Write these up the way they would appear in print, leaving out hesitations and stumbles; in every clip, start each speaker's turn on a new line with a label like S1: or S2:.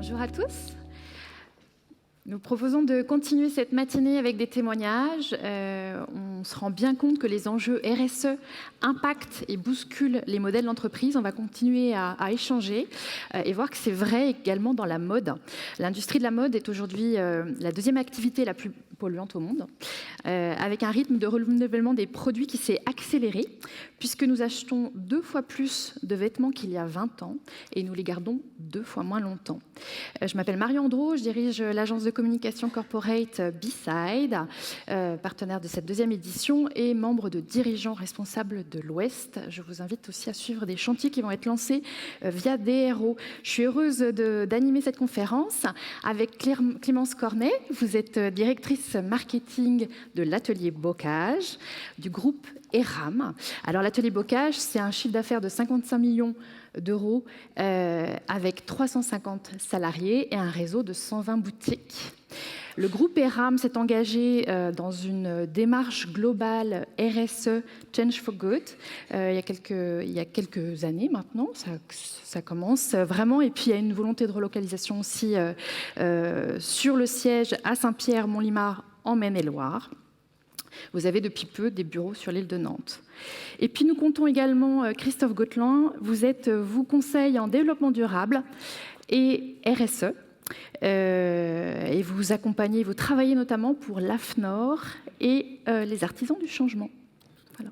S1: Bonjour à tous. Nous proposons de continuer cette matinée avec des témoignages. On se rend bien compte que les enjeux RSE impactent et bousculent les modèles d'entreprise. On va continuer à échanger et voir que c'est vrai également dans la mode. L'industrie de la mode est aujourd'hui la deuxième activité la plus polluante au monde, avec un rythme de renouvellement des produits qui s'est accéléré, puisque nous achetons 2 fois plus de vêtements qu'il y a 20 ans et nous les gardons 2 fois moins longtemps. Je m'appelle Marie Andro, je dirige l'agence de communication corporate B-Side, partenaire de cette deuxième édition et membre de dirigeants responsables de l'Ouest. Je vous invite aussi à suivre des chantiers qui vont être lancés via DRO. Je suis heureuse d'animer cette conférence avec Clémence Cornet. Vous êtes directrice marketing de l'atelier Bocage du groupe ERAM. Alors l'atelier Bocage, c'est un chiffre d'affaires de 55 millions d'euros avec 350 salariés et un réseau de 120 boutiques. Le groupe ERAM s'est engagé dans une démarche globale RSE Change for Good il y a quelques années maintenant. Ça commence vraiment. Et puis il y a une volonté de relocalisation aussi sur le siège à Saint-Pierre-Mont-Limard en Maine-et-Loire. Vous avez depuis peu des bureaux sur l'île de Nantes. Et puis nous comptons également Christophe Gautelin. Vous conseil en développement durable et RSE. Et vous accompagnez, vous travaillez notamment pour l'AFNOR et les artisans du changement. Voilà.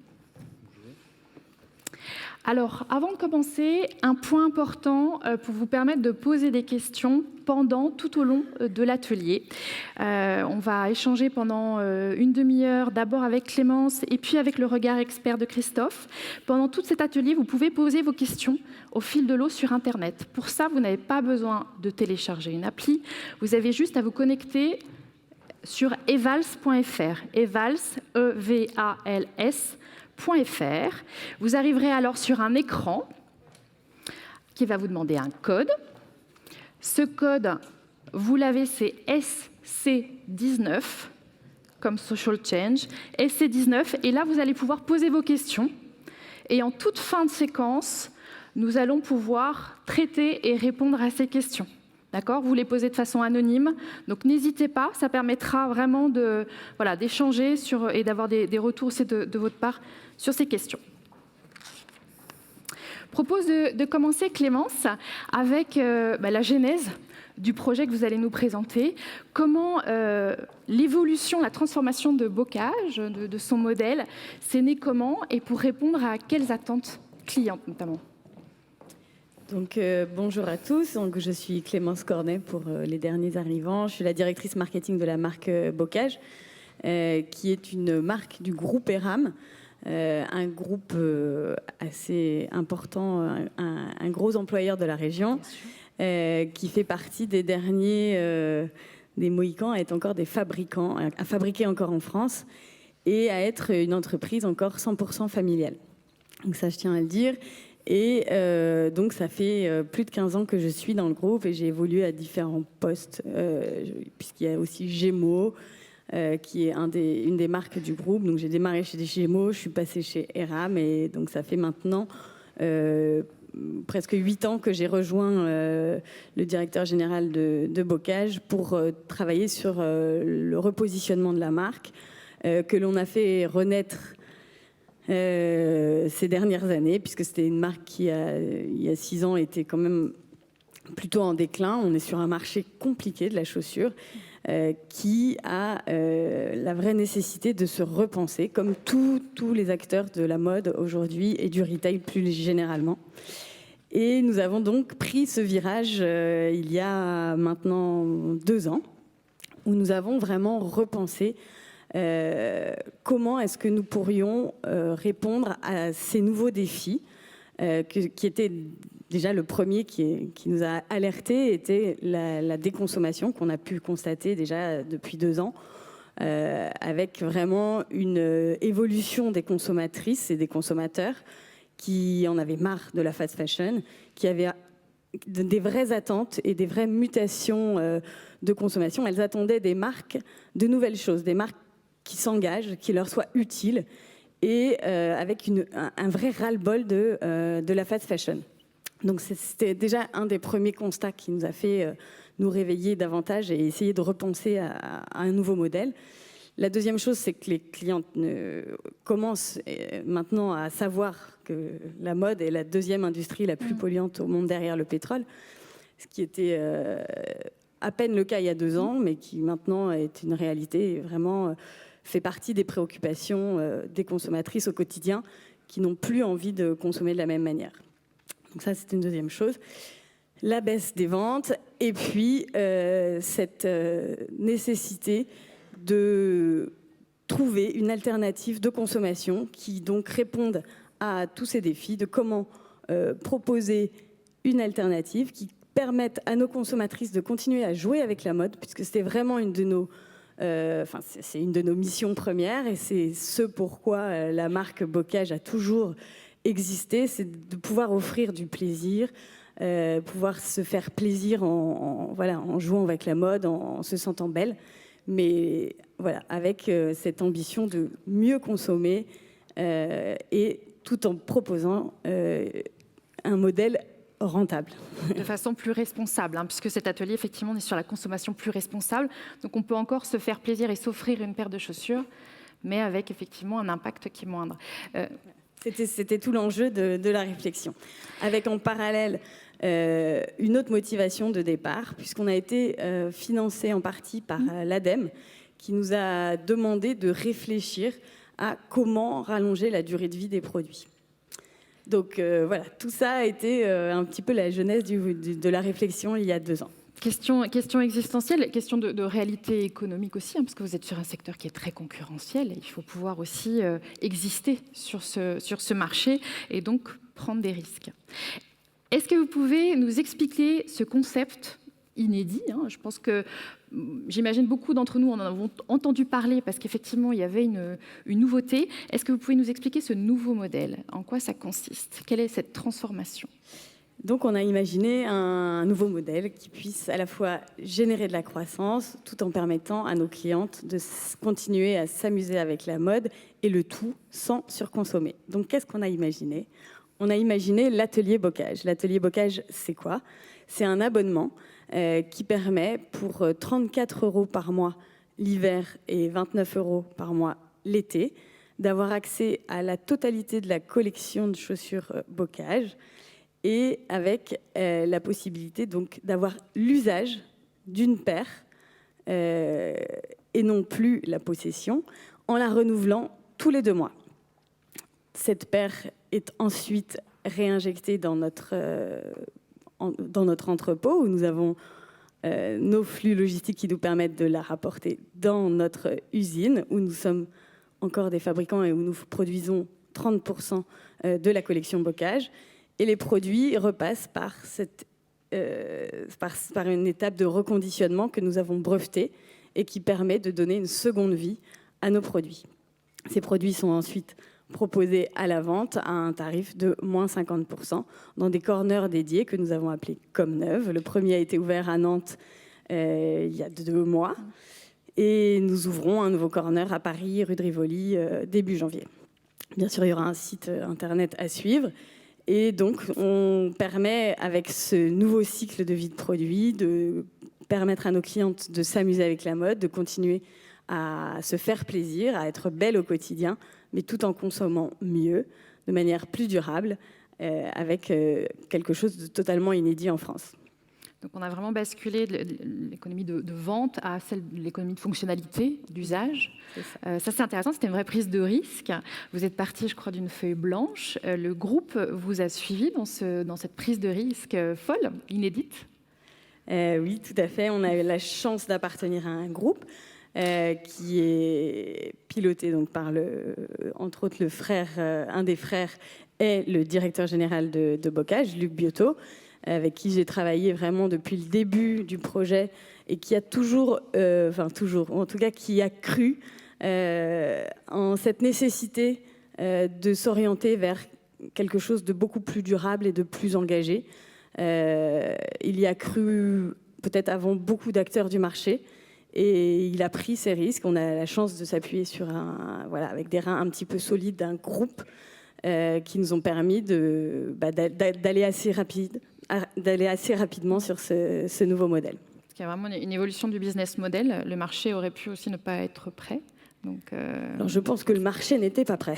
S1: Alors, avant de commencer, un point important pour vous permettre de poser des questions tout au long de l'atelier. On va échanger pendant une demi-heure, d'abord avec Clémence et puis avec le regard expert de Christophe. Pendant tout cet atelier, vous pouvez poser vos questions au fil de l'eau sur Internet. Pour ça, vous n'avez pas besoin de télécharger une appli. Vous avez juste à vous connecter sur evals.fr. Evals, E-V-A-L-S.fr. Vous arriverez alors sur un écran qui va vous demander un code. Ce code, vous l'avez, c'est SC19, comme Social Change, SC19, et là, vous allez pouvoir poser vos questions. Et en toute fin de séquence, nous allons pouvoir traiter et répondre à ces questions. D'accord ? Vous les posez de façon anonyme, donc n'hésitez pas, ça permettra vraiment d'échanger et d'avoir des retours aussi de votre part sur ces questions. Je propose de commencer, Clémence, avec la genèse du projet que vous allez nous présenter. Comment l'évolution, la transformation de Bocage, de son modèle, c'est né comment et pour répondre à quelles attentes clientes notamment?
S2: Donc, bonjour à tous, donc, je suis Clémence Cornet pour les derniers arrivants. Je suis la directrice marketing de la marque Bocage, qui est une marque du groupe ERAM, un groupe assez important, un gros employeur de la région, qui fait partie des derniers, des Mohicans, à être encore des fabricants, à fabriquer encore en France et à être une entreprise encore 100% familiale. Donc ça, je tiens à le dire. Et donc, ça fait plus de 15 ans que je suis dans le groupe et j'ai évolué à différents postes, puisqu'il y a aussi Gémeaux, qui est une des marques du groupe. Donc, j'ai démarré chez Gémeaux, je suis passée chez ERAM et donc, ça fait maintenant presque 8 ans que j'ai rejoint le directeur général de Bocage pour travailler sur le repositionnement de la marque que l'on a fait renaître ces dernières années, puisque c'était une marque qui, il y a 6 ans, était quand même plutôt en déclin. On est sur un marché compliqué de la chaussure qui a la vraie nécessité de se repenser, comme tous les acteurs de la mode aujourd'hui et du retail plus généralement. Et nous avons donc pris ce virage il y a maintenant 2 ans, où nous avons vraiment repensé comment est-ce que nous pourrions répondre à ces nouveaux défis qui étaient déjà le premier qui nous a alertés était la déconsommation qu'on a pu constater déjà depuis 2 ans avec vraiment une évolution des consommatrices et des consommateurs qui en avaient marre de la fast fashion, qui avaient des vraies attentes et des vraies mutations de consommation. Elles attendaient des marques, de nouvelles choses, des marques qui s'engagent, qui leur soient utiles et avec un vrai ras-le-bol de la fast fashion. Donc c'était déjà un des premiers constats qui nous a fait nous réveiller davantage et essayer de repenser à un nouveau modèle. La deuxième chose, c'est que les clientes commencent maintenant à savoir que la mode est la deuxième industrie la plus polluante au monde derrière le pétrole, ce qui était à peine le cas il y a 2 ans, mais qui maintenant est une réalité et vraiment fait partie des préoccupations des consommatrices au quotidien qui n'ont plus envie de consommer de la même manière. Donc ça, c'est une deuxième chose. La baisse des ventes et puis cette nécessité de trouver une alternative de consommation qui donc réponde à tous ces défis, de comment proposer une alternative qui permette à nos consommatrices de continuer à jouer avec la mode, puisque c'était vraiment une de nos c'est une de nos missions premières et c'est ce pourquoi la marque Bocage a toujours existé, c'est de pouvoir offrir du plaisir, pouvoir se faire plaisir en jouant avec la mode, en se sentant belle, mais voilà, avec cette ambition de mieux consommer et tout en proposant un modèle rentable.
S1: De façon plus responsable, hein, puisque cet atelier, effectivement, on est sur la consommation plus responsable. Donc, on peut encore se faire plaisir et s'offrir une paire de chaussures, mais avec effectivement un impact qui est moindre.
S2: C'était tout l'enjeu de la réflexion. Avec en parallèle une autre motivation de départ, puisqu'on a été financé en partie par l'ADEME, qui nous a demandé de réfléchir à comment rallonger la durée de vie des produits. Donc voilà, tout ça a été un petit peu la genèse de la réflexion il y a 2 ans.
S1: Question existentielle, question de réalité économique aussi, hein, parce que vous êtes sur un secteur qui est très concurrentiel et il faut pouvoir aussi exister sur ce marché et donc prendre des risques. Est-ce que vous pouvez nous expliquer ce concept inédit, hein? Je pense que j'imagine beaucoup d'entre nous en avons entendu parler parce qu'effectivement il y avait une nouveauté. Est-ce que vous pouvez nous expliquer ce nouveau modèle? En quoi ça consiste? Quelle est cette transformation?
S2: Donc on a imaginé un nouveau modèle qui puisse à la fois générer de la croissance tout en permettant à nos clientes de continuer à s'amuser avec la mode et le tout sans surconsommer. Donc qu'est-ce qu'on a imaginé? On a imaginé l'atelier Bocage. L'atelier Bocage, c'est quoi? C'est un abonnement qui permet pour 34 € par mois l'hiver et 29 € par mois l'été d'avoir accès à la totalité de la collection de chaussures Bocage et avec la possibilité donc d'avoir l'usage d'une paire et non plus la possession en la renouvelant tous les 2 mois. Cette paire est ensuite réinjectée dans notre entrepôt où nous avons nos flux logistiques qui nous permettent de la rapporter dans notre usine où nous sommes encore des fabricants et où nous produisons 30% de la collection Bocage. Et les produits repassent par une étape de reconditionnement que nous avons brevetée et qui permet de donner une seconde vie à nos produits. Ces produits sont ensuite proposés à la vente à un tarif de moins 50% dans des corners dédiés que nous avons appelés Comme Neuve. Le premier a été ouvert à Nantes il y a 2 mois et nous ouvrons un nouveau corner à Paris, rue de Rivoli, début janvier. Bien sûr, il y aura un site internet à suivre. Et donc, on permet, avec ce nouveau cycle de vie de produit, de permettre à nos clientes de s'amuser avec la mode, de continuer à se faire plaisir, à être belle au quotidien, mais tout en consommant mieux, de manière plus durable, avec quelque chose de totalement inédit en France.
S1: Donc on a vraiment basculé de l'économie de vente à celle de l'économie de fonctionnalité, d'usage. Ça c'est intéressant, c'était une vraie prise de risque. Vous êtes parti, je crois, d'une feuille blanche. Le groupe vous a suivi dans cette prise de risque folle, inédite.
S2: Oui, tout à fait. On a eu la chance d'appartenir à un groupe qui est piloté donc par entre autres le frère, un des frères est le directeur général de Bocage, Luc Biotto, avec qui j'ai travaillé vraiment depuis le début du projet et qui a toujours, en tout cas qui a cru en cette nécessité de s'orienter vers quelque chose de beaucoup plus durable et de plus engagé. Il y a cru peut-être avant beaucoup d'acteurs du marché et il a pris ses risques. On a la chance de s'appuyer sur avec des reins un petit peu solides d'un groupe qui nous ont permis d'aller assez rapidement sur ce nouveau modèle.
S1: Il y a vraiment une évolution du business model. Le marché aurait pu aussi ne pas être prêt. Donc,
S2: Alors, je pense que le marché n'était pas prêt.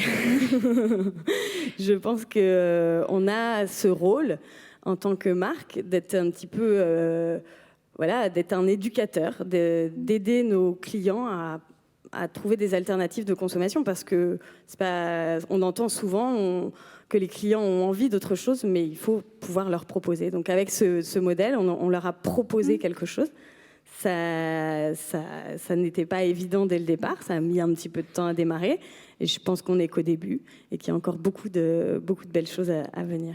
S2: Je pense qu'on a ce rôle en tant que marque d'être un petit peu, d'être un éducateur, d'aider nos clients à trouver des alternatives de consommation, parce que on entend souvent que les clients ont envie d'autre chose, mais il faut pouvoir leur proposer. Donc avec ce modèle, on leur a proposé quelque chose. Ça n'était pas évident dès le départ, ça a mis un petit peu de temps à démarrer, et je pense qu'on n'est qu'au début et qu'il y a encore beaucoup de belles choses à venir.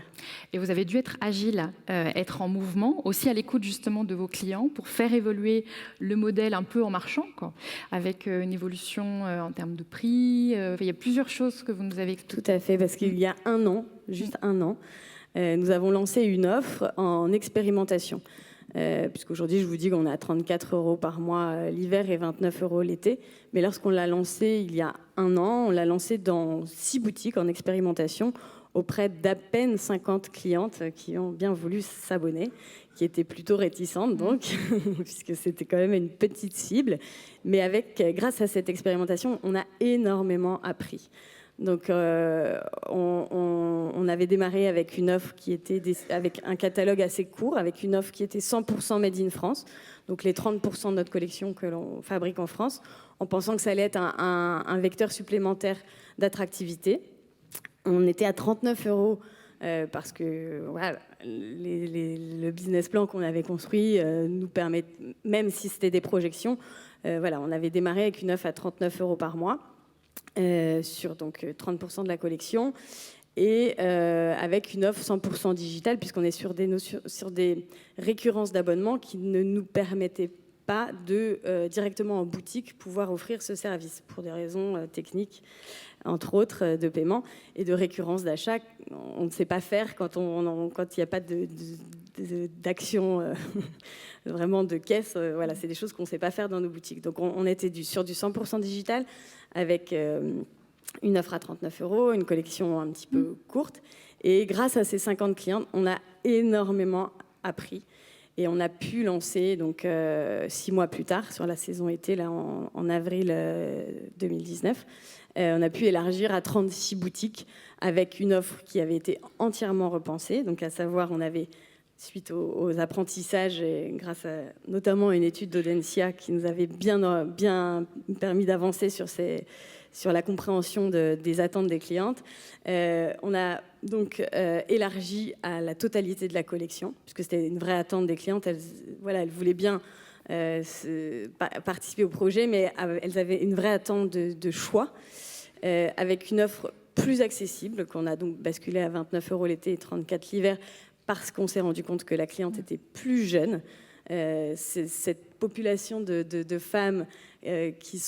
S1: Et vous avez dû être agile, être en mouvement, aussi à l'écoute justement de vos clients pour faire évoluer le modèle un peu en marchant, quoi, avec une évolution en termes de prix. Il y a plusieurs choses que vous nous avez expliquées.
S2: Tout à fait, parce qu'il y a un an, juste un an, nous avons lancé une offre en expérimentation. Puisqu'aujourd'hui, je vous dis qu'on est à 34 € par mois l'hiver et 29 € l'été. Mais lorsqu'on l'a lancé il y a un an, on l'a lancé dans 6 boutiques en expérimentation auprès d'à peine 50 clientes qui ont bien voulu s'abonner, qui étaient plutôt réticentes donc, puisque c'était quand même une petite cible. Mais grâce à cette expérimentation, on a énormément appris. Donc, on avait démarré avec une offre qui était avec un catalogue assez court, avec une offre qui était 100% made in France, donc les 30% de notre collection que l'on fabrique en France, en pensant que ça allait être un vecteur supplémentaire d'attractivité. On était à 39 € parce que voilà, le business plan qu'on avait construit nous permet, même si c'était des projections, on avait démarré avec une offre à 39 € par mois. Sur donc 30% de la collection et avec une offre 100% digitale, puisqu'on est sur des récurrences d'abonnement qui ne nous permettaient pas de directement en boutique pouvoir offrir ce service pour des raisons techniques, entre autres de paiement et de récurrence d'achat. On ne sait pas faire quand il n'y a pas d'action vraiment de caisse. Voilà, c'est des choses qu'on ne sait pas faire dans nos boutiques. Donc on était sur du 100% digital avec une offre à 39 €, une collection un petit peu courte. Et grâce à ces 50 clients, on a énormément appris. Et on a pu lancer, donc 6 mois plus tard, sur la saison été, là, en avril 2019, on a pu élargir à 36 boutiques avec une offre qui avait été entièrement repensée. Donc à savoir, on avait, suite aux apprentissages, et grâce à notamment une étude d'Audencia qui nous avait bien permis d'avancer sur la compréhension des attentes des clientes. On a donc élargi à la totalité de la collection, puisque c'était une vraie attente des clientes. Elles voulaient bien participer au projet, mais elles avaient une vraie attente de choix, avec une offre plus accessible, qu'on a donc basculé à 29 € l'été et 34 € l'hiver, parce qu'on s'est rendu compte que la cliente était plus jeune. Cette population de femmes qui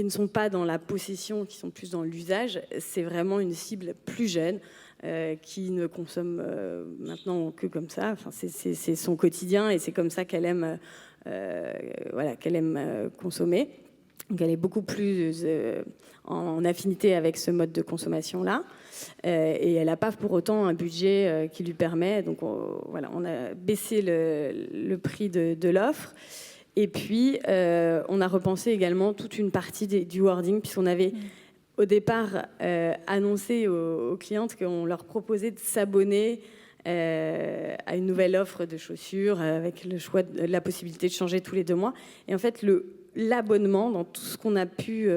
S2: ne sont pas dans la possession, qui sont plus dans l'usage, c'est vraiment une cible plus jeune qui ne consomme maintenant que comme ça. Enfin, c'est son quotidien et c'est comme ça qu'elle aime, consommer. Donc elle est beaucoup plus en affinité avec ce mode de consommation-là. Et elle n'a pas pour autant un budget qui lui permet. Donc on a baissé le prix de l'offre. Et puis on a repensé également toute une partie du wording, puisqu'on avait au départ annoncé aux clientes qu'on leur proposait de s'abonner à une nouvelle offre de chaussures avec le choix la possibilité de changer tous les 2 mois. Et en fait, l'abonnement, dans tout ce qu'on a pu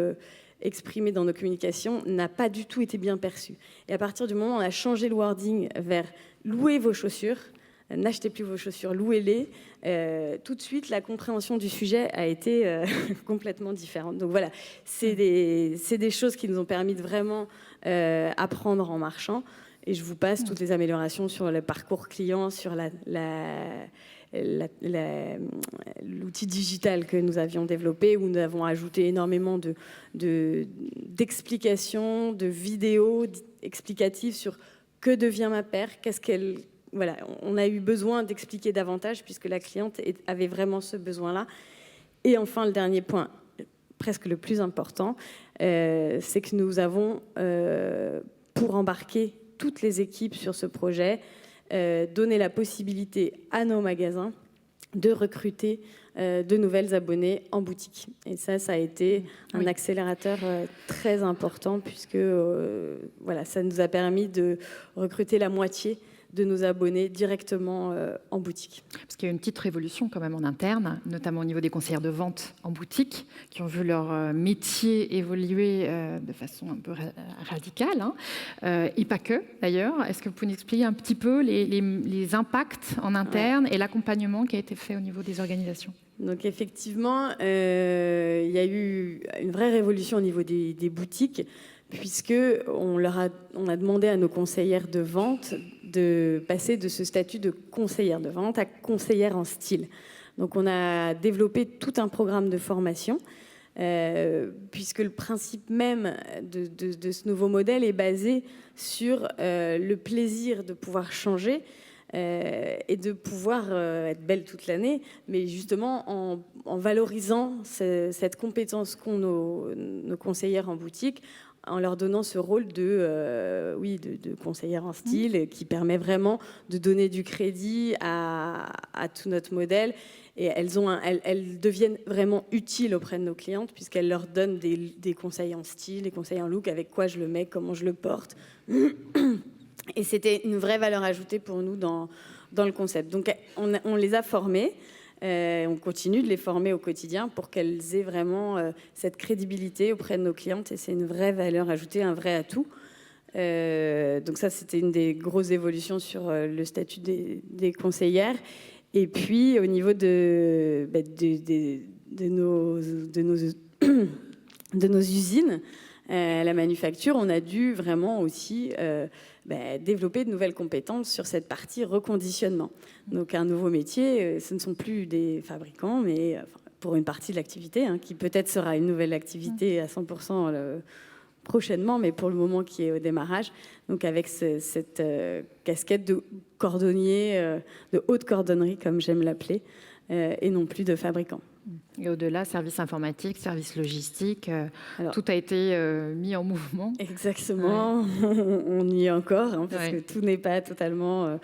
S2: exprimer dans nos communications, n'a pas du tout été bien perçu. Et à partir du moment où on a changé le wording vers « louez vos chaussures », n'achetez plus vos chaussures, louez-les, tout de suite, la compréhension du sujet a été complètement différente. Donc voilà, c'est des choses qui nous ont permis de vraiment apprendre en marchant. Et je vous passe toutes les améliorations sur le parcours client, sur l'outil digital que nous avions développé, où nous avons ajouté énormément d'explications, de vidéos explicatives sur que devient ma paire, voilà, on a eu besoin d'expliquer davantage puisque la cliente avait vraiment ce besoin-là. Et enfin, le dernier point, presque le plus important, c'est que nous avons pour embarquer toutes les équipes sur ce projet, donner la possibilité à nos magasins de recruter de nouvelles abonnés en boutique. Et ça a été un accélérateur très important puisque voilà, ça nous a permis de recruter la moitié de nos abonnés directement en boutique.
S1: Parce qu'il y a eu une petite révolution quand même en interne, notamment au niveau des conseillères de vente en boutique, qui ont vu leur métier évoluer de façon un peu radicale, hein. Et pas que d'ailleurs. Est-ce que vous pouvez nous expliquer un petit peu les impacts en interne et l'accompagnement qui a été fait au niveau des organisations?
S2: Donc effectivement, il y a eu une vraie révolution au niveau des boutiques, puisque on a demandé à nos conseillères de vente de passer de ce statut de conseillère de vente à conseillère en style. Donc on a développé tout un programme de formation, puisque le principe même de ce nouveau modèle est basé sur le plaisir de pouvoir changer et de pouvoir être belle toute l'année, mais justement en valorisant cette compétence qu'ont nos conseillères en boutique, en leur donnant ce rôle de conseillère en style qui permet vraiment de donner du crédit à tout notre modèle. Et elles deviennent vraiment utiles auprès de nos clientes puisqu'elles leur donnent des conseils en style, des conseils en look, avec quoi je le mets, comment je le porte. Et c'était une vraie valeur ajoutée pour nous dans le concept. Donc on les a formées. On continue de les former au quotidien pour qu'elles aient vraiment cette crédibilité auprès de nos clientes et c'est une vraie valeur ajoutée, un vrai atout. Donc ça, c'était une des grosses évolutions sur le statut des conseillères. Et puis, au niveau de nos usines, la manufacture, on a dû vraiment aussi développer de nouvelles compétences sur cette partie reconditionnement. Donc un nouveau métier, ce ne sont plus des fabricants, mais pour une partie de l'activité, qui peut-être sera une nouvelle activité à 100% prochainement, mais pour le moment qui est au démarrage. Donc avec cette casquette de cordonnier, de haute cordonnerie, comme j'aime l'appeler, et non plus de fabricant.
S1: Et au-delà, service informatique, service logistique, tout a été mis en mouvement.
S2: Exactement, on y est encore, parce que tout n'est pas totalement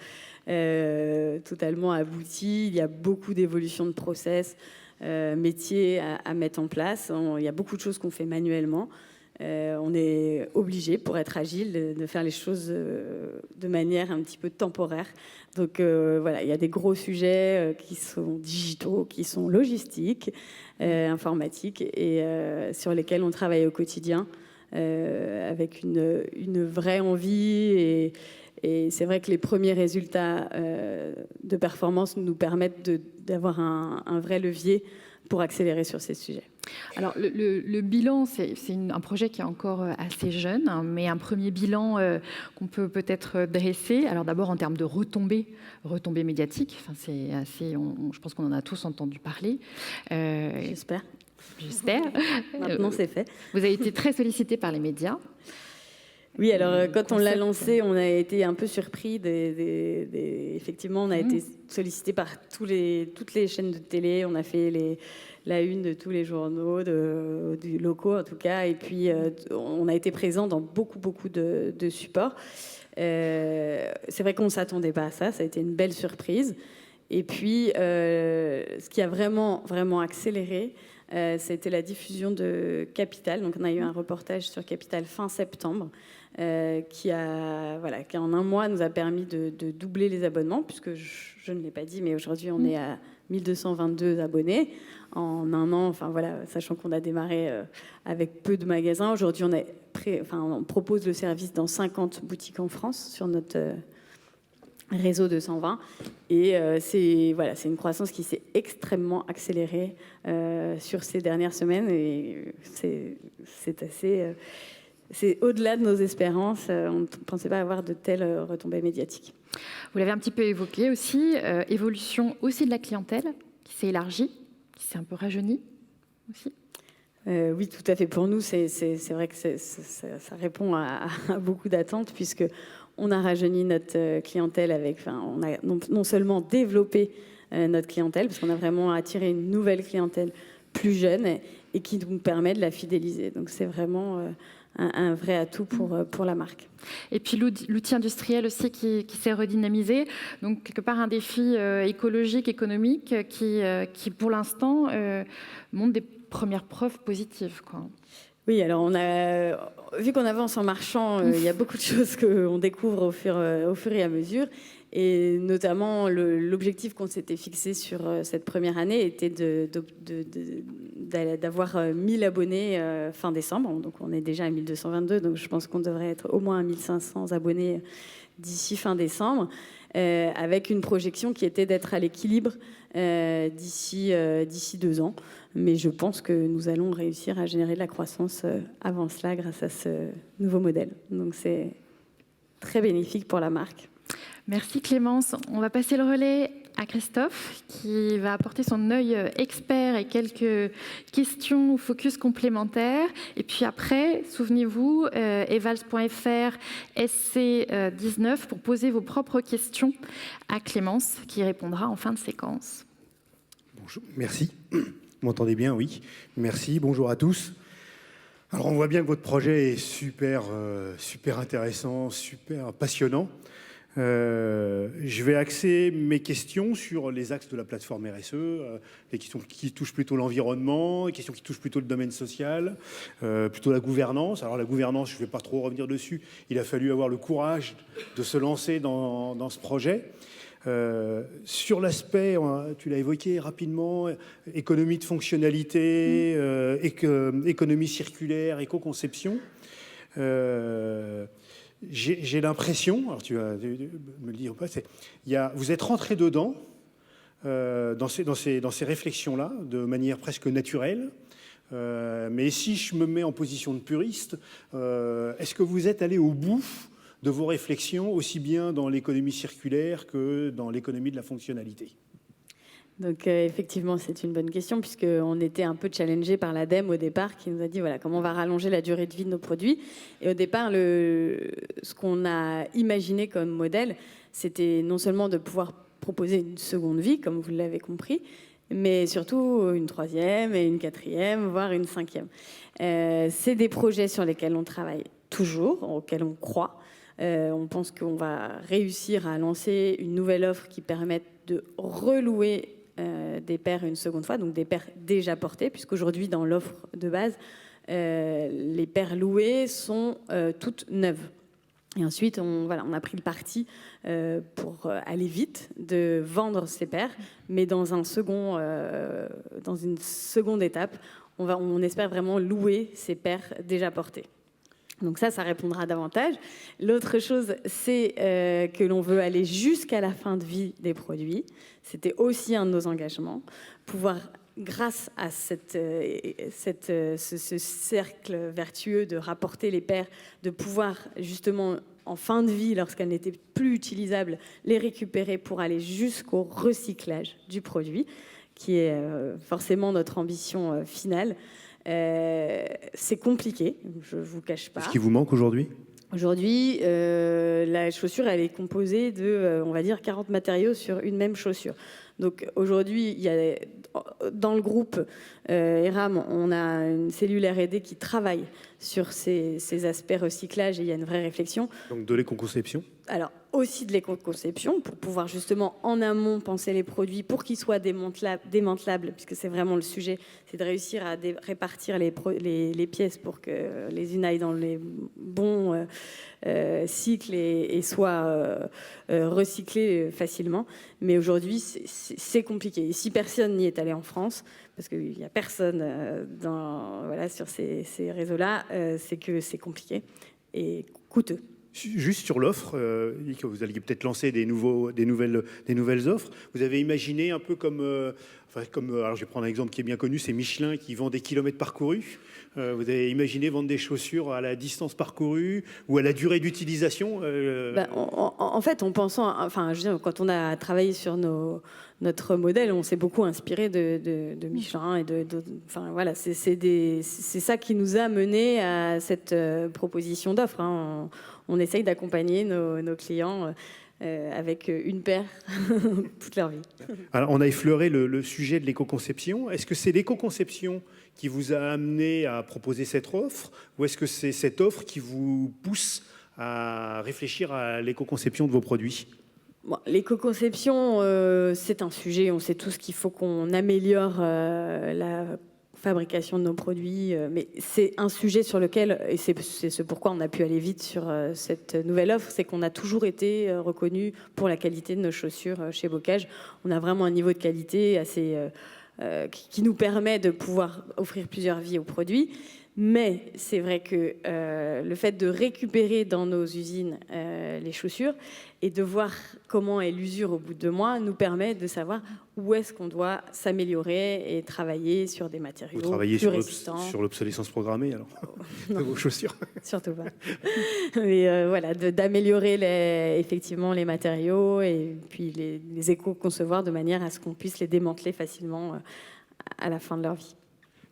S2: abouti. Il y a beaucoup d'évolutions de process, métiers à mettre en place. Il y a beaucoup de choses qu'on fait manuellement. On est obligé, pour être agile, de faire les choses de manière un petit peu temporaire. Donc voilà, il y a des gros sujets qui sont digitaux, qui sont logistiques, informatiques, et sur lesquels on travaille au quotidien avec une vraie envie. Et c'est vrai que les premiers résultats de performance nous permettent d'avoir un vrai levier pour accélérer sur ces sujets.
S1: Alors, le bilan, c'est un projet qui est encore assez jeune, hein, mais un premier bilan qu'on peut peut-être dresser. Alors d'abord, en termes de retombées médiatiques, enfin, c'est assez, je pense qu'on en a tous entendu parler.
S2: J'espère.
S1: Maintenant,
S2: c'est fait.
S1: Vous avez été très sollicité par les médias.
S2: Oui, alors quand on l'a lancé, on a été un peu surpris. Effectivement, on a été sollicité par toutes les chaînes de télé. On a fait la une de tous les journaux, du locaux en tout cas. Et puis, on a été présent dans beaucoup de supports. C'est vrai qu'on ne s'attendait pas à ça. Ça a été une belle surprise. Et puis, ce qui a vraiment accéléré, c'était la diffusion de Capital. Donc, on a eu un reportage sur Capital fin septembre qui en un mois nous a permis de doubler les abonnements, puisque je ne l'ai pas dit, mais aujourd'hui, on est à 1222 abonnés en un an. Enfin, voilà, sachant qu'on a démarré avec peu de magasins. Aujourd'hui, on propose le service dans 50 boutiques en France sur notre réseau de 120. Et c'est une croissance qui s'est extrêmement accélérée sur ces dernières semaines. Et c'est assez... c'est au-delà de nos espérances. On ne pensait pas avoir de telles retombées médiatiques.
S1: Vous l'avez un petit peu évoqué aussi, évolution aussi de la clientèle qui s'est élargie, qui s'est un peu rajeunie aussi.
S2: Oui, tout à fait. Pour nous, c'est vrai que ça répond à beaucoup d'attentes, puisque on a rajeuni notre clientèle on a non seulement développé notre clientèle, parce qu'on a vraiment attiré une nouvelle clientèle plus jeune et qui nous permet de la fidéliser. Donc c'est vraiment un vrai atout pour la marque.
S1: Et puis l'outil industriel aussi qui s'est redynamisé. Donc quelque part un défi écologique, économique qui pour l'instant montre des premières preuves positives, quoi.
S2: Oui, alors vu qu'on avance en marchant, il y a beaucoup de choses qu'on découvre au fur et à mesure. Et notamment, l'objectif qu'on s'était fixé sur cette première année était d'avoir 1000 abonnés fin décembre. Donc on est déjà à 1222, donc je pense qu'on devrait être au moins à 1500 abonnés d'ici fin décembre, avec une projection qui était d'être à l'équilibre d'ici 2 ans. Mais je pense que nous allons réussir à générer de la croissance avant cela grâce à ce nouveau modèle. Donc c'est très bénéfique pour la marque.
S1: Merci Clémence. On va passer le relais à Christophe qui va apporter son œil expert et quelques questions ou focus complémentaires. Et puis après, souvenez-vous, evals.fr SC19 pour poser vos propres questions à Clémence qui répondra en fin de séquence.
S3: Bonjour, merci. Vous m'entendez bien? Oui. Merci. Bonjour à tous. Alors on voit bien que votre projet est super intéressant, super passionnant. Je vais axer mes questions sur les axes de la plateforme RSE, les questions qui touchent plutôt l'environnement, les questions qui touchent plutôt le domaine social, plutôt la gouvernance. Alors la gouvernance, je ne vais pas trop revenir dessus. Il a fallu avoir le courage de se lancer dans ce projet. Sur l'aspect, tu l'as évoqué rapidement, économie de fonctionnalité, économie circulaire, éco-conception. J'ai l'impression, alors tu vas me le dire ou pas, vous êtes rentré dedans dans ces réflexions-là de manière presque naturelle. Mais si je me mets en position de puriste, est-ce que vous êtes allé au bout de vos réflexions, aussi bien dans l'économie circulaire que dans l'économie de la fonctionnalité?
S2: Donc effectivement, c'est une bonne question puisqu'on était un peu challengé par l'ADEME au départ qui nous a dit voilà comment on va rallonger la durée de vie de nos produits. Et au départ, ce qu'on a imaginé comme modèle, c'était non seulement de pouvoir proposer une seconde vie, comme vous l'avez compris, mais surtout une troisième et une quatrième, voire une cinquième. C'est des projets sur lesquels on travaille toujours, auxquels on croit. On pense qu'on va réussir à lancer une nouvelle offre qui permette de relouer des paires une seconde fois, donc des paires déjà portées, puisqu'aujourd'hui, dans l'offre de base, les paires louées sont toutes neuves. Et ensuite, on a pris le parti pour aller vite de vendre ces paires, mais dans une seconde étape, on espère vraiment louer ces paires déjà portées. Donc ça répondra davantage. L'autre chose, c'est que l'on veut aller jusqu'à la fin de vie des produits. C'était aussi un de nos engagements. Pouvoir, grâce à ce cercle vertueux de rapporter les paires, de pouvoir justement, en fin de vie, lorsqu'elles n'étaient plus utilisables, les récupérer pour aller jusqu'au recyclage du produit, qui est forcément notre ambition finale. C'est compliqué, je ne vous cache pas.
S3: Est-ce qu'il vous manque aujourd'hui ?
S2: Aujourd'hui, la chaussure, elle est composée de, on va dire, 40 matériaux sur une même chaussure. Donc aujourd'hui, dans le groupe ERAM, on a une cellule R&D qui travaille sur ces aspects recyclage et il y a une vraie réflexion.
S3: Donc de l'éco-conception ? Alors,
S2: aussi de l'éco-conception, pour pouvoir justement en amont penser les produits pour qu'ils soient démantelables, puisque c'est vraiment le sujet, c'est de réussir à répartir les pièces pour que les unes aillent dans les bons cycles et soient recyclées facilement. Mais aujourd'hui, c'est compliqué. Et si personne n'y est allé en France, parce qu'il n'y a personne sur ces réseaux-là, c'est que c'est compliqué et coûteux.
S3: Juste sur l'offre, que vous alliez peut-être lancer des nouvelles offres. Vous avez imaginé un peu comme alors je vais prendre un exemple qui est bien connu, c'est Michelin qui vend des kilomètres parcourus. Vous avez imaginé vendre des chaussures à la distance parcourue ou à la durée d'utilisation
S2: En fait, quand on a travaillé sur notre modèle, on s'est beaucoup inspiré de Michelin et c'est ça qui nous a mené à cette proposition d'offre. On essaye d'accompagner nos clients avec une paire toute leur vie.
S3: Alors, on a effleuré le sujet de l'éco-conception. Est-ce que c'est l'éco-conception qui vous a amené à proposer cette offre, ou est-ce que c'est cette offre qui vous pousse à réfléchir à l'éco-conception de vos produits?
S2: Bon, l'éco-conception, c'est un sujet. On sait tous qu'il faut qu'on améliore la fabrication de nos produits, mais c'est un sujet sur lequel, et c'est ce pourquoi on a pu aller vite sur cette nouvelle offre, c'est qu'on a toujours été reconnu pour la qualité de nos chaussures chez Bocage. On a vraiment un niveau de qualité assez qui nous permet de pouvoir offrir plusieurs vies aux produits. Mais c'est vrai que le fait de récupérer dans nos usines les chaussures et de voir comment est l'usure au bout de 2 mois nous permet de savoir où est-ce qu'on doit s'améliorer et travailler sur des matériaux plus résistants.
S3: Sur l'obsolescence programmée, alors, de vos chaussures?
S2: Surtout pas. Mais voilà, d'améliorer effectivement les matériaux et puis les éco-concevoir de manière à ce qu'on puisse les démanteler facilement à la fin de leur vie.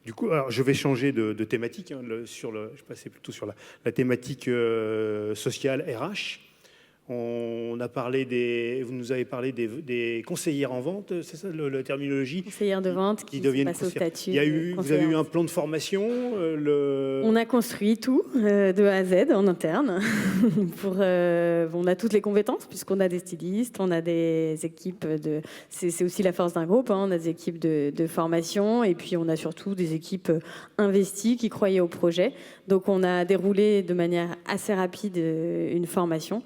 S3: Du coup, alors, je vais changer de thématique. Hein, je passais plutôt sur la thématique sociale RH. On a parlé vous nous avez parlé des conseillères en vente, c'est ça la terminologie?
S2: Conseillères de vente qui passent au statut.
S3: Vous avez eu un plan de formation
S2: On a construit tout de A à Z en interne. On a toutes les compétences puisqu'on a des stylistes, on a des équipes c'est aussi la force d'un groupe, hein, on a des équipes de formation et puis on a surtout des équipes investies qui croyaient au projet. Donc on a déroulé de manière assez rapide une formation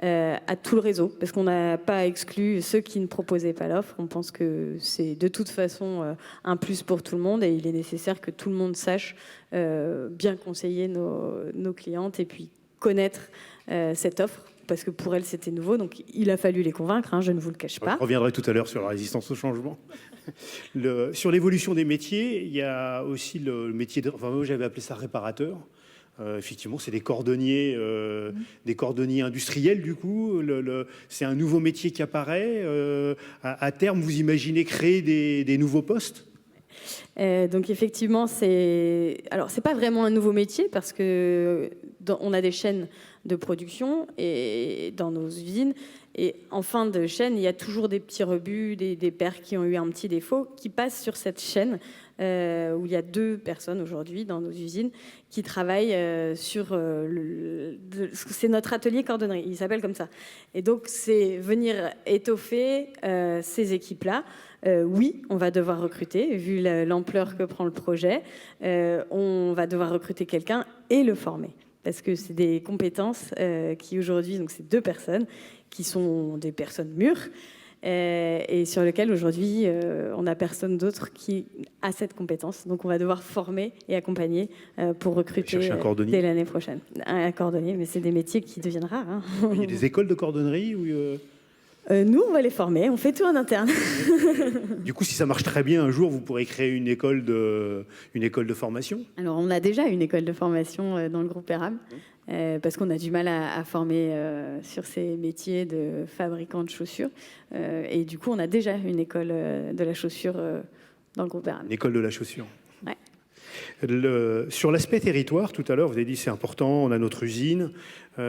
S2: à tout le réseau, parce qu'on n'a pas exclu ceux qui ne proposaient pas l'offre. On pense que c'est de toute façon un plus pour tout le monde et il est nécessaire que tout le monde sache bien conseiller nos clientes et puis connaître cette offre, parce que pour elles c'était nouveau, donc il a fallu les convaincre, hein, je ne vous le cache pas.
S3: Je reviendrai tout à l'heure sur la résistance au changement. Sur l'évolution des métiers, il y a aussi le métier moi j'avais appelé ça réparateur. Effectivement, c'est des cordonniers industriels, du coup. C'est un nouveau métier qui apparaît. À terme, vous imaginez créer des nouveaux postes?
S2: Donc effectivement, c'est pas vraiment un nouveau métier parce que on a des chaînes de production et dans nos usines. Et en fin de chaîne, il y a toujours des petits rebuts, des paires qui ont eu un petit défaut, qui passent sur cette chaîne où il y a 2 personnes aujourd'hui dans nos usines qui travaillent sur c'est notre atelier cordonnerie, il s'appelle comme ça. Et donc c'est venir étoffer ces équipes-là. Oui, on va devoir recruter, vu l'ampleur que prend le projet. On va devoir recruter quelqu'un et le former. Parce que c'est des compétences qui aujourd'hui, donc c'est 2 personnes, qui sont des personnes mûres, et sur lesquelles aujourd'hui, on n'a personne d'autre qui a cette compétence. Donc on va devoir former et accompagner pour recruter dès l'année prochaine. Un cordonnier, mais c'est des métiers qui deviennent rares. Hein.
S3: Il y a des écoles de cordonnerie où
S2: nous, on va les former, on fait tout en interne.
S3: Du coup, si ça marche très bien, un jour, vous pourrez créer une école de formation?
S2: Alors, on a déjà une école de formation dans le groupe ERAM, parce qu'on a du mal à former sur ces métiers de fabricants de chaussures. Et du coup, on a déjà une école de la chaussure dans le groupe ERAM.
S3: Une école de la chaussure.
S2: Ouais.
S3: Sur l'aspect territoire, tout à l'heure, vous avez dit c'est important, on a notre usine. Vous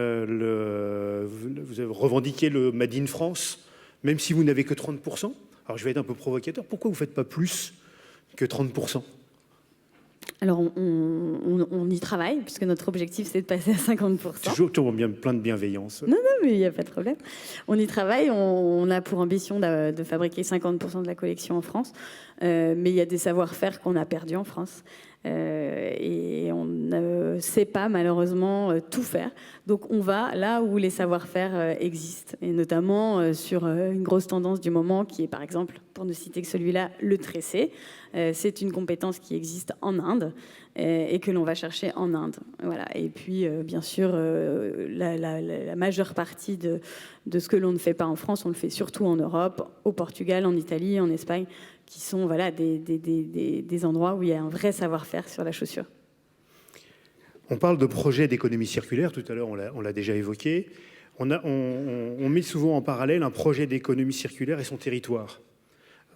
S3: avez revendiqué le Made in France, même si vous n'avez que 30%. Alors je vais être un peu provocateur, pourquoi vous ne faites pas plus que 30%?
S2: Alors on y travaille, puisque notre objectif c'est de passer à 50%.
S3: Toujours bien, plein de bienveillance.
S2: Non, mais il n'y a pas de problème. On y travaille, on a pour ambition de fabriquer 50% de la collection en France, mais il y a des savoir-faire qu'on a perdus en France. Et on ne sait pas malheureusement tout faire. Donc on va là où les savoir-faire existent, et notamment sur une grosse tendance du moment qui est par exemple, pour ne citer que celui-là, le tressé. C'est une compétence qui existe en Inde et que l'on va chercher en Inde. Voilà. Et puis bien sûr la majeure partie de ce que l'on ne fait pas en France, on le fait surtout en Europe, au Portugal, en Italie, en Espagne, qui sont voilà, des endroits où il y a un vrai savoir-faire sur la chaussure.
S3: On parle de projet d'économie circulaire, tout à l'heure on l'a déjà évoqué. On met souvent en parallèle un projet d'économie circulaire et son territoire.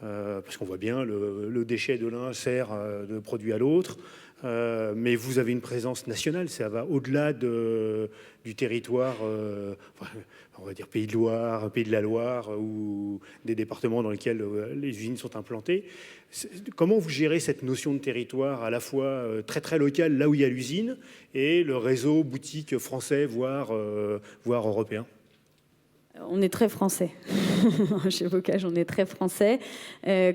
S3: parce qu'on voit bien le déchet de l'un sert de produit à l'autre. Mais vous avez une présence nationale, ça va au-delà du territoire, on va dire Pays de Loire, Pays de la Loire, ou des départements dans lesquels les usines sont implantées. Comment vous gérez cette notion de territoire à la fois très très local, là où il y a l'usine, et le réseau boutique français, voire européen?
S2: On est très français. Chez Bocage, on est très français.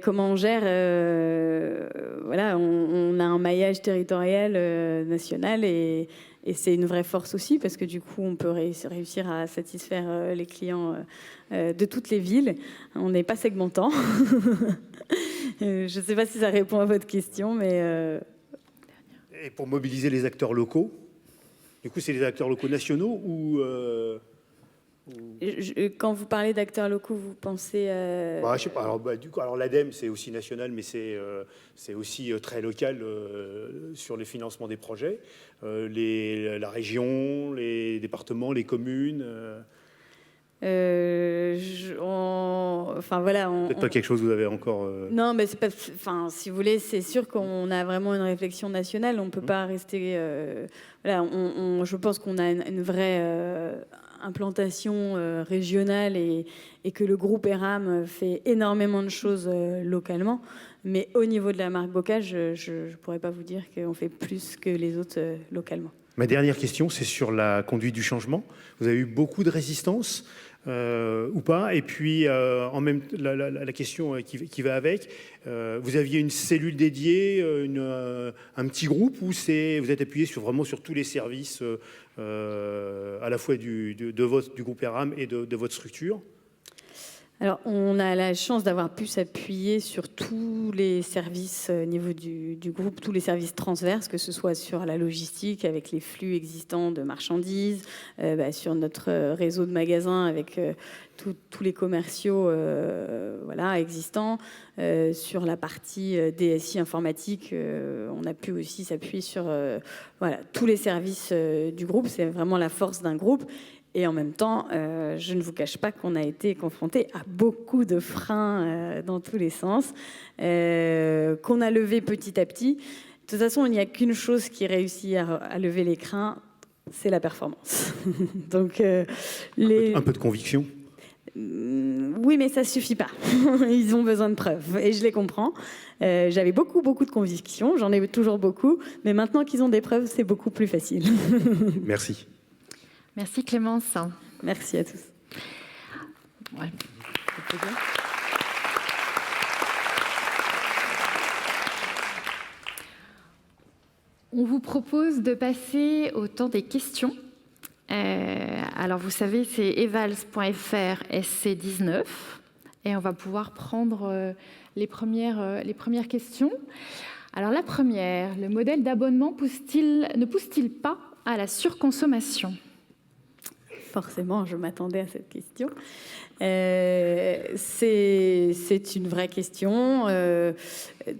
S2: Comment on gère voilà, on a un maillage territorial national et c'est une vraie force aussi parce que du coup, on peut réussir à satisfaire les clients de toutes les villes. On n'est pas segmentant. Je ne sais pas si ça répond à votre question, mais...
S3: Et pour mobiliser les acteurs locaux, du coup, c'est les acteurs locaux nationaux ou...
S2: Quand vous parlez d'acteurs locaux, vous pensez...
S3: je sais pas. Alors l'ADEME, c'est aussi national, mais c'est aussi très local sur les financements des projets. La région, les départements, les communes...
S2: Enfin voilà,
S3: peut-être pas quelque chose que vous avez encore.
S2: Non, mais c'est pas. Enfin, si vous voulez, c'est sûr qu'on a vraiment une réflexion nationale. On peut pas rester. Voilà, je pense qu'on a une vraie implantation régionale et que le groupe ERAM fait énormément de choses localement. Mais au niveau de la marque Bocage, je pourrais pas vous dire qu'on fait plus que les autres localement.
S3: Ma dernière question, c'est sur la conduite du changement. Vous avez eu beaucoup de résistance ou pas? Et puis, en même la question qui va avec, vous aviez une cellule dédiée, un petit groupe, ou vous êtes appuyé vraiment sur tous les services, à la fois du groupe ERAM et de votre structure?
S2: Alors, on a la chance d'avoir pu s'appuyer sur tous les services au niveau du groupe, tous les services transverses, que ce soit sur la logistique avec les flux existants de marchandises, sur notre réseau de magasins avec tous les commerciaux voilà, existants, sur la partie DSI informatique, on a pu aussi s'appuyer sur voilà, tous les services du groupe. C'est vraiment la force d'un groupe. Et en même temps, je ne vous cache pas qu'on a été confronté à beaucoup de freins dans tous les sens, qu'on a levé petit à petit. De toute façon, il n'y a qu'une chose qui réussit à lever les freins, c'est la performance. Donc, un
S3: peu de conviction.
S2: Oui, mais ça ne suffit pas. Ils ont besoin de preuves et je les comprends. J'avais beaucoup de convictions, j'en ai toujours beaucoup, mais maintenant qu'ils ont des preuves, c'est beaucoup plus facile.
S3: Merci.
S1: Merci Clémence.
S2: Merci à tous.
S1: Ouais. On vous propose de passer au temps des questions. Alors vous savez, c'est evals.fr SC19 et on va pouvoir prendre les premières questions. Alors la première, le modèle d'abonnement ne pousse-t-il pas à la surconsommation ?
S2: Forcément, je m'attendais à cette question. C'est une vraie question.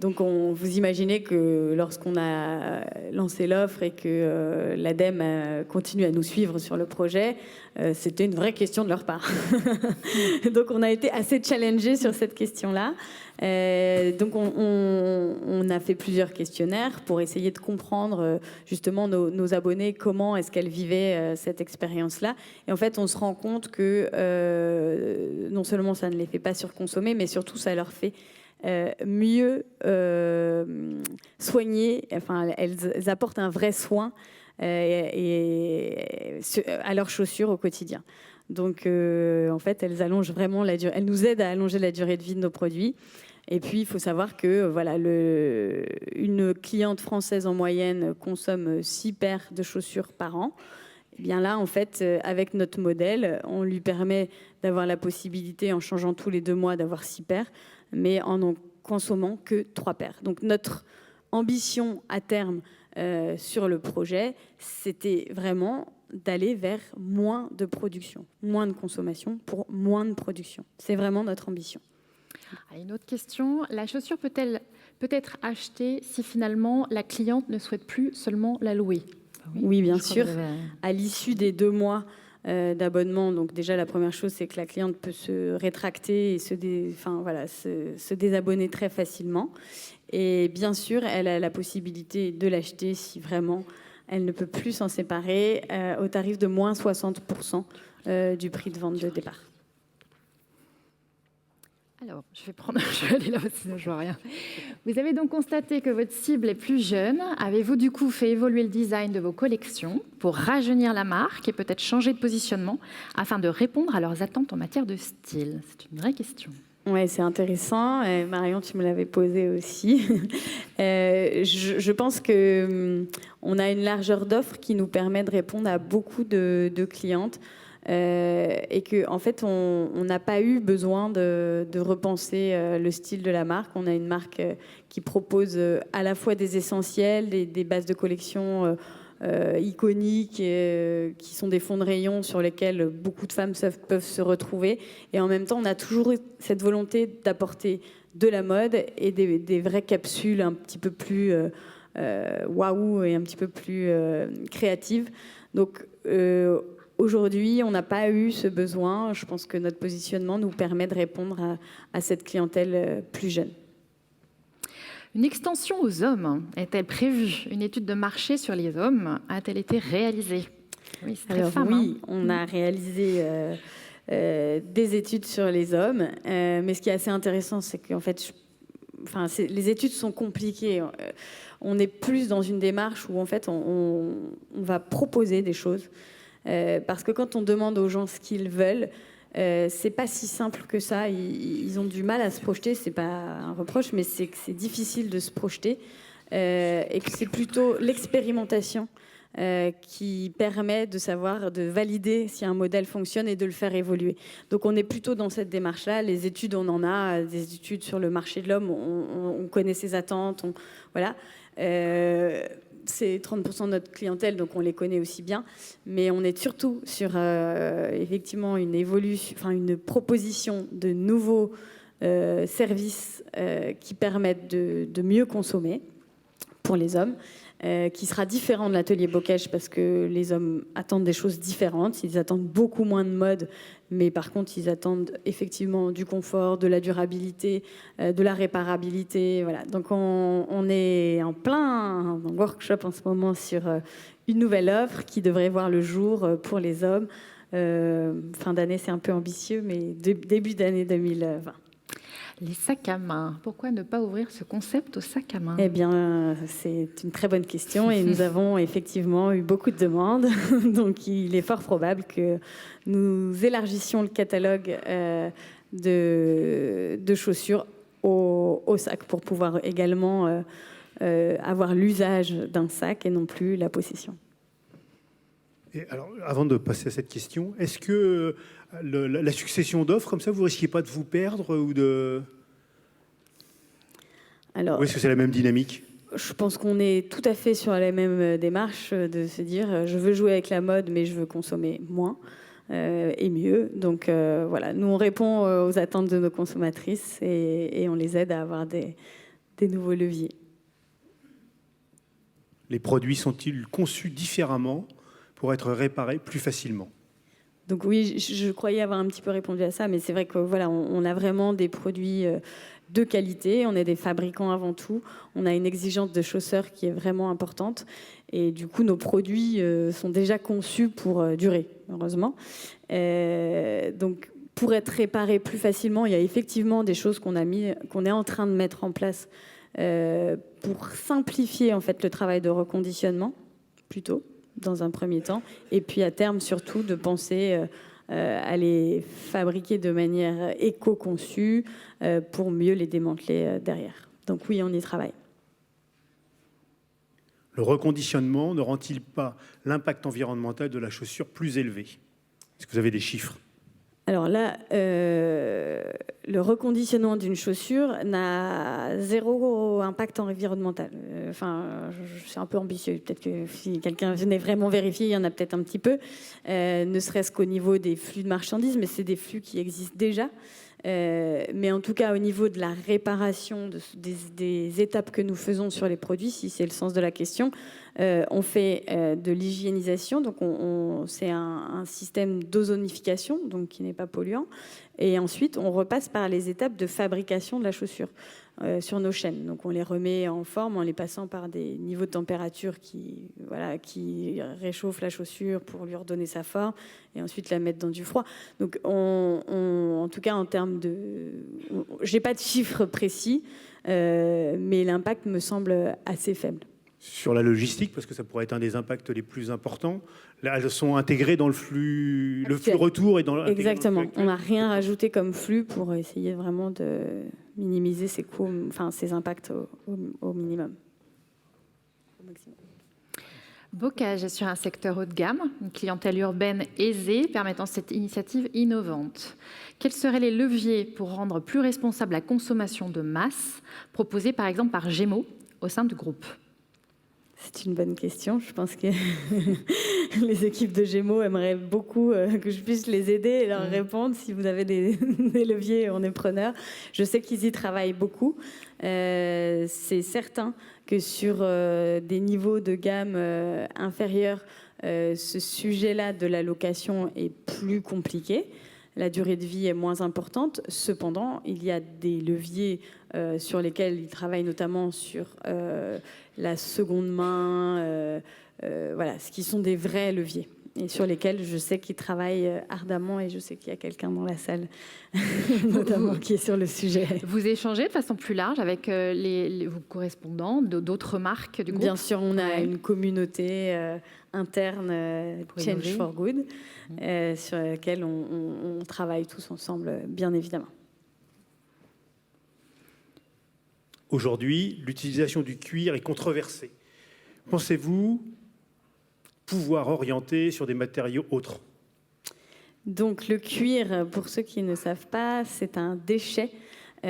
S2: Donc, vous imaginez que lorsqu'on a lancé l'offre et que l'ADEME continue à nous suivre sur le projet, c'était une vraie question de leur part. Donc, on a été assez challengés sur cette question-là. Donc, on a fait plusieurs questionnaires pour essayer de comprendre justement nos abonnés, comment est-ce qu'elles vivaient cette expérience-là. Et en fait, on se rend compte que non seulement ça ne les fait pas surconsommer, mais surtout ça leur fait mieux soigner. Enfin, elles apportent un vrai soin à leurs chaussures au quotidien. Donc, en fait, elles allongent vraiment elles nous aident à allonger la durée de vie de nos produits. Et puis, il faut savoir que voilà, une cliente française en moyenne consomme 6 paires de chaussures par an. Et bien là, en fait, avec notre modèle, on lui permet d'avoir la possibilité, en changeant tous les 2 mois, d'avoir 6 paires, mais en consommant que 3 paires. Donc, notre ambition à terme sur le projet, c'était vraiment d'aller vers moins de production, moins de consommation pour moins de production. C'est vraiment notre ambition.
S1: Une autre question, la chaussure peut-elle être achetée si finalement la cliente ne souhaite plus seulement la louer ?
S2: Oui, bien sûr. À l'issue des 2 mois d'abonnement. Donc déjà, la première chose, c'est que la cliente peut se rétracter et se désabonner très facilement. Et bien sûr, elle a la possibilité de l'acheter si vraiment elle ne peut plus s'en séparer au tarif de moins 60% du prix de vente de départ.
S1: Alors, je vais aller là, sinon je vois rien. Vous avez donc constaté que votre cible est plus jeune. Avez-vous du coup fait évoluer le design de vos collections pour rajeunir la marque et peut-être changer de positionnement afin de répondre à leurs attentes en matière de style? C'est une vraie question.
S2: Ouais, c'est intéressant. Et Marion, tu me l'avais posé aussi. Je pense que on a une largeur d'offres qui nous permet de répondre à beaucoup de clientes. Et que en fait on n'a pas eu besoin de repenser le style de la marque. On a une marque qui propose à la fois des essentiels, des bases de collection iconiques qui sont des fonds de rayon sur lesquels beaucoup de femmes peuvent se retrouver, et en même temps on a toujours eu cette volonté d'apporter de la mode et des vraies capsules un petit peu plus waouh et un petit peu plus créatives. Donc aujourd'hui, on n'a pas eu ce besoin. Je pense que notre positionnement nous permet de répondre à cette clientèle plus jeune.
S1: Une extension aux hommes est-elle prévue? Une étude de marché sur les hommes a-t-elle été réalisée? Oui, c'est très femme,
S2: oui,
S1: hein.
S2: On a réalisé des études sur les hommes. Mais ce qui est assez intéressant, c'est qu'en fait, les études sont compliquées. On est plus dans une démarche où en fait, on va proposer des choses. Parce que quand on demande aux gens ce qu'ils veulent, c'est pas si simple que ça. Ils ont du mal à se projeter. C'est pas un reproche, mais c'est que c'est difficile de se projeter et que c'est plutôt l'expérimentation qui permet de savoir, de valider si un modèle fonctionne et de le faire évoluer. Donc on est plutôt dans cette démarche-là. Les études, on en a des études sur le marché de l'homme. On connaît ses attentes. Voilà. C'est 30% de notre clientèle, donc on les connaît aussi bien. Mais on est surtout sur effectivement une proposition de nouveaux services qui permettent de mieux consommer pour les hommes, qui sera différent de l'atelier bocage parce que les hommes attendent des choses différentes. Ils attendent beaucoup moins de mode, mais par contre, ils attendent effectivement du confort, de la durabilité, de la réparabilité. Voilà. Donc, on est en plein workshop en ce moment sur une nouvelle offre qui devrait voir le jour pour les hommes. Fin d'année, c'est un peu ambitieux, mais début d'année 2020.
S1: Les sacs à main. Pourquoi ne pas ouvrir ce concept aux sacs à main?
S2: Eh bien, c'est une très bonne question et nous avons effectivement eu beaucoup de demandes. Donc, il est fort probable que nous élargissions le catalogue de chaussures au sac pour pouvoir également avoir l'usage d'un sac et non plus la possession.
S3: Et alors, avant de passer à cette question, est-ce que la succession d'offres, comme ça, vous risquez pas de vous perdre ou de...
S2: Alors,
S3: ou est-ce que c'est la même dynamique?
S2: Je pense qu'on est tout à fait sur la même démarche de se dire je veux jouer avec la mode, mais je veux consommer moins et mieux. Donc voilà, nous on répond aux attentes de nos consommatrices et on les aide à avoir des nouveaux leviers.
S3: Les produits sont-ils conçus différemment pour être réparés plus facilement?
S2: Donc oui, je croyais avoir un petit peu répondu à ça, mais c'est vrai que voilà, on a vraiment des produits de qualité, on est des fabricants avant tout, on a une exigence de chausseurs qui est vraiment importante et du coup nos produits sont déjà conçus pour durer, heureusement. Donc pour être réparés plus facilement, il y a effectivement des choses qu'on est en train de mettre en place pour simplifier en fait le travail de reconditionnement plutôt dans un premier temps, et puis à terme surtout de penser à les fabriquer de manière éco-conçue pour mieux les démanteler derrière. Donc oui, on y travaille.
S3: Le reconditionnement ne rend-il pas l'impact environnemental de la chaussure plus élevé? Est-ce que vous avez des chiffres?
S2: Alors là, le reconditionnement d'une chaussure n'a zéro impact environnemental. C'est un peu ambitieux. Peut-être que si quelqu'un venait vraiment vérifier, il y en a peut-être un petit peu, ne serait-ce qu'au niveau des flux de marchandises, mais c'est des flux qui existent déjà. Mais en tout cas, au niveau de la réparation des étapes que nous faisons sur les produits, si c'est le sens de la question, on fait de l'hygiénisation. Donc, c'est un système d'ozonification, donc qui n'est pas polluant. Et ensuite, on repasse par les étapes de fabrication de la chaussure sur nos chaînes. Donc, on les remet en forme en les passant par des niveaux de température qui réchauffent la chaussure pour lui redonner sa forme et ensuite la mettre dans du froid. Donc, en tout cas, en termes de... J'ai pas de chiffres précis, mais l'impact me semble assez faible.
S3: Sur la logistique, parce que ça pourrait être un des impacts les plus importants, là, elles sont intégrées dans le flux retour et dans le...
S2: Exactement. On n'a rien rajouté comme flux pour essayer vraiment de minimiser ces coûts, ces impacts au minimum. Au maximum.
S1: Bocage est sur un secteur haut de gamme, une clientèle urbaine aisée permettant cette initiative innovante. Quels seraient les leviers pour rendre plus responsable la consommation de masse, proposée par exemple par Gémeaux au sein du groupe ?
S2: C'est une bonne question. Je pense que les équipes de Gémeaux aimeraient beaucoup que je puisse les aider et leur répondre. Si vous avez des leviers, on est preneur. Je sais qu'ils y travaillent beaucoup. C'est certain que sur des niveaux de gamme inférieurs, ce sujet-là de la location est plus compliqué. La durée de vie est moins importante. Cependant, il y a des leviers sur lesquels ils travaillent, notamment sur la seconde main, ce qui sont des vrais leviers et sur lesquels je sais qu'ils travaillent ardemment et je sais qu'il y a quelqu'un dans la salle notamment qui est sur le sujet.
S1: Vous échangez de façon plus large avec vos correspondants d'autres marques du groupe ?
S2: Bien sûr, on a une communauté interne Change for Good sur laquelle on travaille tous ensemble, bien évidemment.
S3: Aujourd'hui, l'utilisation du cuir est controversée. Pensez-vous pouvoir orienter sur des matériaux autres ?
S2: Donc le cuir, pour ceux qui ne savent pas, c'est un déchet de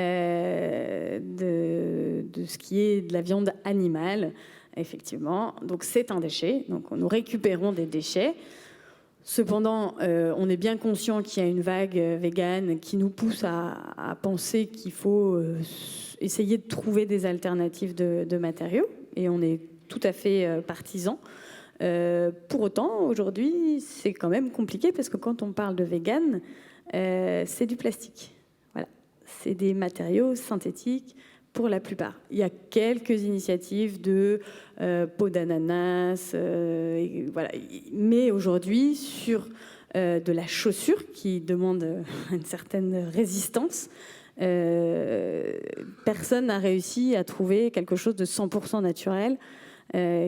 S2: ce qui est de la viande animale, effectivement. Donc c'est un déchet, donc nous récupérons des déchets. Cependant, on est bien conscient qu'il y a une vague végane qui nous pousse à penser qu'il faut essayer de trouver des alternatives de matériaux, et on est tout à fait partisans. Pour autant, aujourd'hui, c'est quand même compliqué parce que quand on parle de vegan, c'est du plastique. Voilà, c'est des matériaux synthétiques pour la plupart. Il y a quelques initiatives de peau d'ananas, voilà. Mais aujourd'hui, sur de la chaussure qui demande une certaine résistance, personne n'a réussi à trouver quelque chose de 100% naturel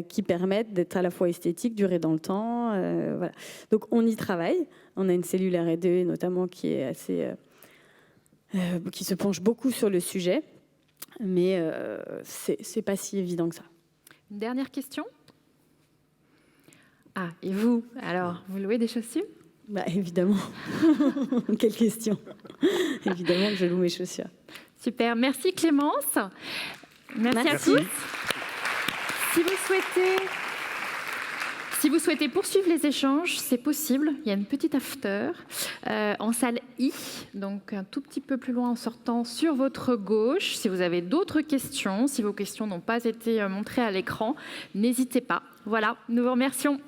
S2: qui permettent d'être à la fois esthétique, durer dans le temps. Voilà. Donc on y travaille. On a une cellule R&D notamment qui est assez, qui se penche beaucoup sur le sujet, mais c'est pas si évident que ça.
S1: Une dernière question. Ah, et vous, alors, vous louez des chaussures ?
S2: Bah, évidemment. Quelle question. Évidemment que je loue mes chaussures.
S1: Super, merci Clémence. Merci à tous. Si vous souhaitez poursuivre les échanges, c'est possible. Il y a une petite after en salle I, donc un tout petit peu plus loin en sortant sur votre gauche. Si vous avez d'autres questions, si vos questions n'ont pas été montrées à l'écran, n'hésitez pas. Voilà, nous vous remercions.